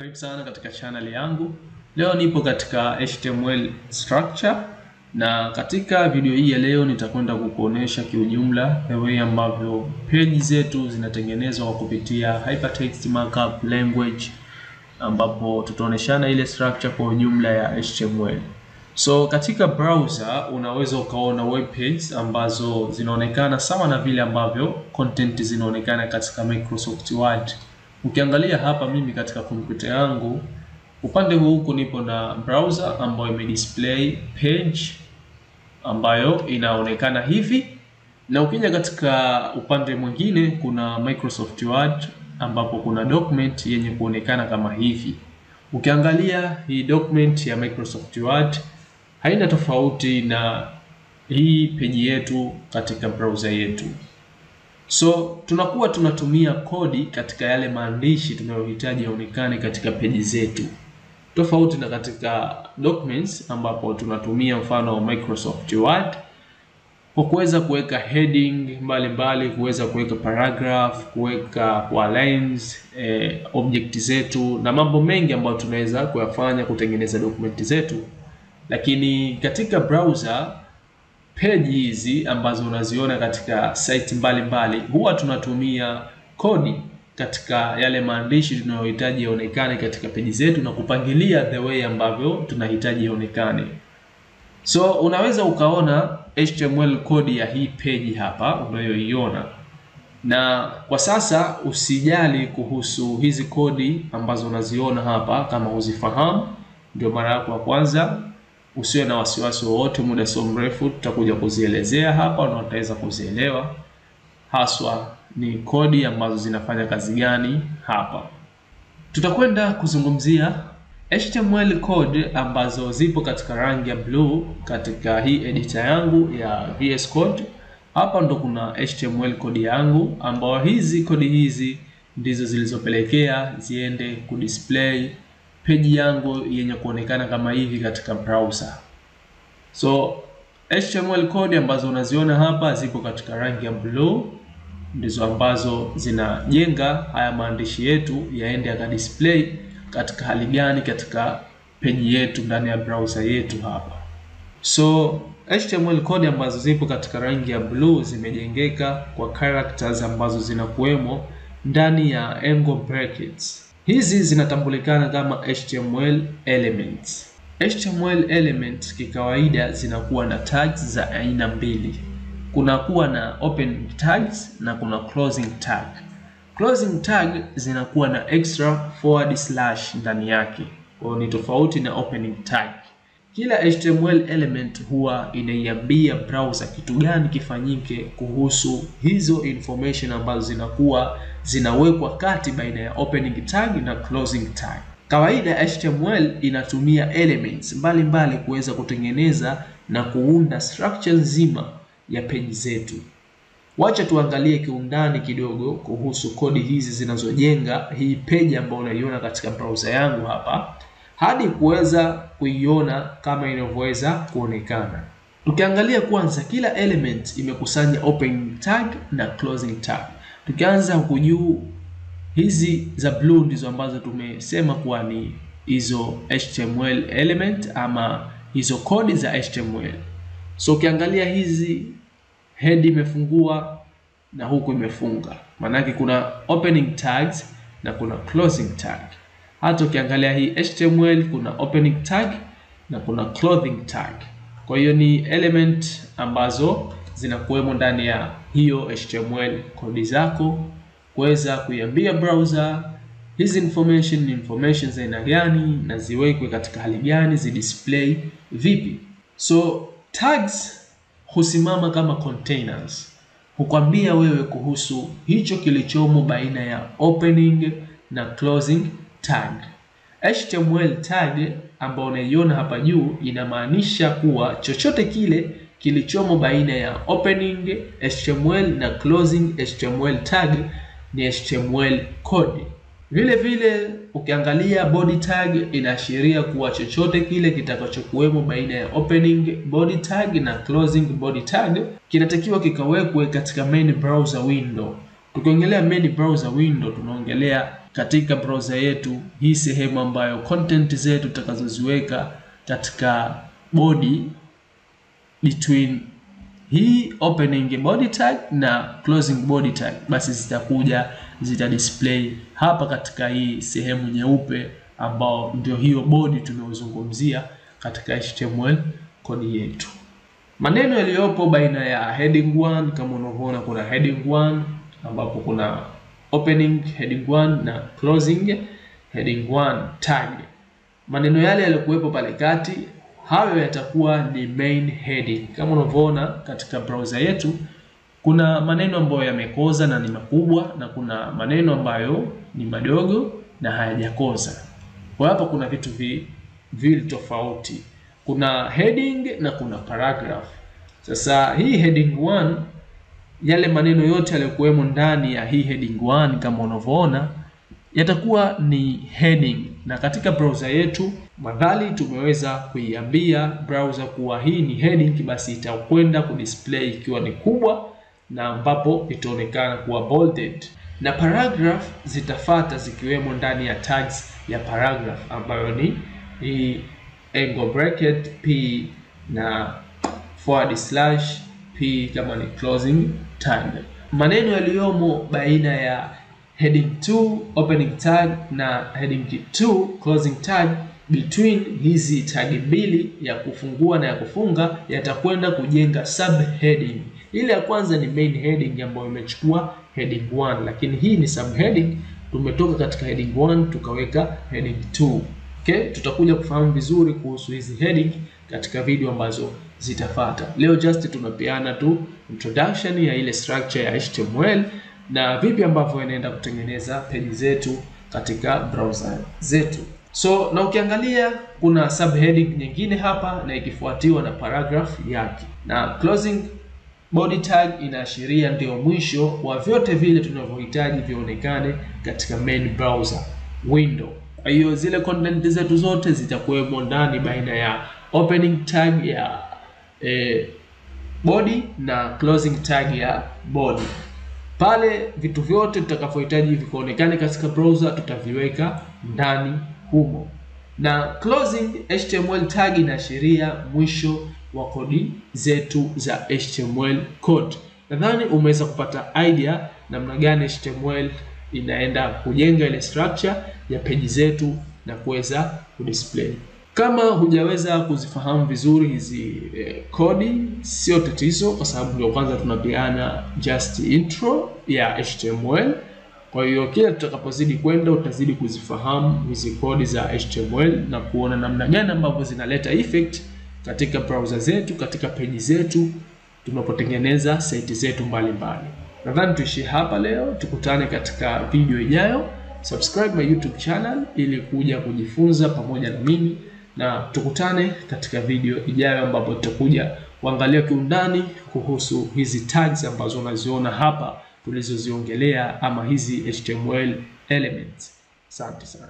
Karibu sana katika channel yangu. Leo nipo katika HTML structure na katika video hii ya leo nitakwenda kukuonesha kiujumla the way ambavyo page zetu zinatengenezwa kwa kupitia Hypertext Markup Language, ambapo tutaoneshana ile structure kwa ujumla ya HTML. So katika browser unaweza ukaona web page ambazo zinaonekana sawa na vile ambavyo content zinaonekana katika Microsoft Word. Ukiangalia hapa mimi katika kompyuta yangu, upande huku nipo na browser ambayo imedisplay page ambayo inaonekana hivi, na ukija katika upande mwingine kuna Microsoft Word ambapo kuna document yenye kuonekana kama hivi. Ukiangalia hii document ya Microsoft Word haina tofauti na hii page yetu katika browser yetu. So tunakuwa tunatumia kodi katika yale maandishi tunayohitaji yaonekane katika page zetu, tofauti na katika documents ambapo tunatumia mfano Microsoft Word kwa kuweza kuweka heading mbalimbali, kuweza kuweka paragraph, kuweka kwa lines object zetu na mambo mengi ambayo tunaweza kuyafanya kutengeneza dokumenti zetu. Lakini katika browser page hizi ambazo unaziona katika site mbalimbali huwa tunatumia kodi katika yale maandishi tunayohitaji yaonekane katika page zetu na kupangilia the way ambavyo tunahitaji yaonekane. So unaweza ukaona HTML kodi ya hii page hapa unayoiona, na kwa sasa usijali kuhusu hizi kodi ambazo unaziona hapa. Kama uzifahamu ndio mara yako ya kwanza, usiwe na wasiwasi wowote, muda sio mrefu tutakuja kuzielezea hapa na utaweza kuzielewa haswa ni kodi ambazo zinafanya kazi gani hapa. Tutakwenda kuzungumzia HTML code ambazo zipo katika rangi ya blue katika hii editor yangu ya VS Code. Hapa ndo kuna HTML code yangu, ambao hizi kodi hizi ndizo zilizopelekea ziende kudisplay page yangu yenye kuonekana kama hivi katika browser. So HTML code ambazo unaziona hapa zipo katika rangi ya blue, ndizo ambazo zinajenga haya maandishi yetu yaende yakadisplay katika hali gani katika page yetu ndani ya browser yetu hapa. So HTML code ambazo zipo katika rangi ya blue zimejengeka kwa characters ambazo zinakuwemo ndani ya angle brackets. Hizi zinatambulikana kama HTML elements. HTML elements kikawaida zinakuwa na tags za aina mbili. Kuna kuwa na opening tags na kuna closing tag. Closing tag zinakuwa na extra forward slash ndani yake, kwa ni tofauti na opening tag. Kila HTML element huwa inaiambia browser kitu gani kifanyike kuhusu hizo information ambazo zinakuwa zinawekwa kati baina ya opening tag na closing tag. Kawaida HTML inatumia elements mbalimbali kuweza kutengeneza na kuunda structure nzima ya page zetu. Wacha tuangalie kiundani kidogo kuhusu kodi hizi zinazojenga hii page ambayo unaiona katika browser yangu hapa, hadi kuweza kuiona kama inavyoweza kuonekana. Tukiangalia kwanza, kila element imekusanya opening tag na closing tag. Tukianza huku juu, hizi za blue ndizo ambazo tumesema kuwa ni hizo HTML element ama hizo kodi za HTML. So ukiangalia hizi head imefungua na huku imefunga, maana kuna opening tags na kuna closing tag. Hata ukiangalia hii HTML kuna opening tag na kuna closing tag. Kwa hiyo ni element ambazo zinakuwemo ndani ya hiyo HTML kodi zako, kuweza kuiambia browser hizi information za aina gani na ziwekwe katika hali gani, zidisplay vipi. So tags husimama kama containers, hukwambia wewe kuhusu hicho kilichomo baina ya opening na closing tag. HTML tag ambayo unaiona hapa juu inamaanisha kuwa chochote kile kilichomo baina ya opening HTML na closing HTML tag ni HTML code. Vile vile ukiangalia body tag inaashiria kuwa chochote kile kitakachokuwemo baina ya opening body tag na closing body tag kinatakiwa kikawekwe katika main browser window. Tukiongelea main browser window tunaongelea katika browser yetu, hii sehemu ambayo content zetu tutakazoziweka katika body between hii opening body tag na closing body tag, basi zita display hapa katika hii sehemu nyeupe ambao ndio hiyo body tunayozungumzia katika HTML kodi yetu. Maneno yaliyopo baina ya heading 1, kama unavyoona kuna heading 1 ambapo kuna opening heading 1 na closing heading 1 tag. Maneno yale yalikuwepo pale kati, hayo yatakuwa ni main heading. Kama unavyoona katika browser yetu kuna maneno ambayo yamekoza na ni makubwa, na kuna maneno ambayo ni madogo na hayajakoza. Kwa hapa kuna vitu vile tofauti. Kuna heading na kuna paragraph. Sasa hii heading 1, yale maneno yote yaliyokuwemo ndani ya hii heading 1 kama unavyoona yatakuwa ni heading, na katika browser yetu madhali tumeweza kuiambia browser kuwa hii ni heading, basi itakwenda kudisplay ikiwa ni kubwa na ambapo itaonekana kuwa bolded. Na paragraph zitafata zikiwemo ndani ya tags ya paragraph ambayo ni hii angle bracket P na /P kama ni closing tag. Maneno yaliyomo baina ya heading 2 opening tag na heading 2 closing tag, between hizi tag mbili ya kufungua na ya kufunga, yatakwenda kujenga subheading. Ile ya kwanza ni main heading ambayo imechukua heading 1, lakini hii ni subheading, tumetoka katika heading 1 tukaweka heading 2. Okay, tutakuja kufahamu vizuri kuhusu hizi heading katika video ambazo zitafuata. Leo just tunapeana tu introduction ya ile structure ya HTML na vipi ambavyo inaenda kutengeneza page zetu katika browser zetu. So na ukiangalia kuna subheading nyingine hapa na ikifuatiwa na paragraph yake, na closing body tag inaashiria ndio mwisho wa vyote vile tunavyohitaji vionekane katika main browser window. Kwa hiyo zile content zetu zote zitakuwemo ndani baina ya opening tag ya body na closing tag ya body. Pale vitu vyote tutakavyohitaji vikuonekane katika browser tutaviweka ndani humo. Na closing HTML tag inaashiria mwisho wa kodi zetu za HTML code. Nadhani umeweza kupata idea namna gani HTML inaenda kujenga ile structure ya page zetu na kuweza kudisplay. Kama hujaweza kuzifahamu vizuri hizi kodi, sio tatizo, kwa sababu ndio kwanza tunapeana just intro ya HTML. Kwa hiyo kila tutakapozidi kwenda utazidi kuzifahamu hizi kodi za HTML na kuona namna gani ambavyo zinaleta effect katika browser zetu, katika page zetu tunapotengeneza site zetu mbalimbali. Nadhani tuishie hapa leo, tukutane katika video ijayo. Subscribe my YouTube channel ili kuja kujifunza pamoja na mimi, na tukutane katika video ijayo ambapo tutakuja kuangalia kiundani kuhusu hizi tags ambazo unaziona hapa tulizoziongelea, ama hizi HTML elements. Asante sana.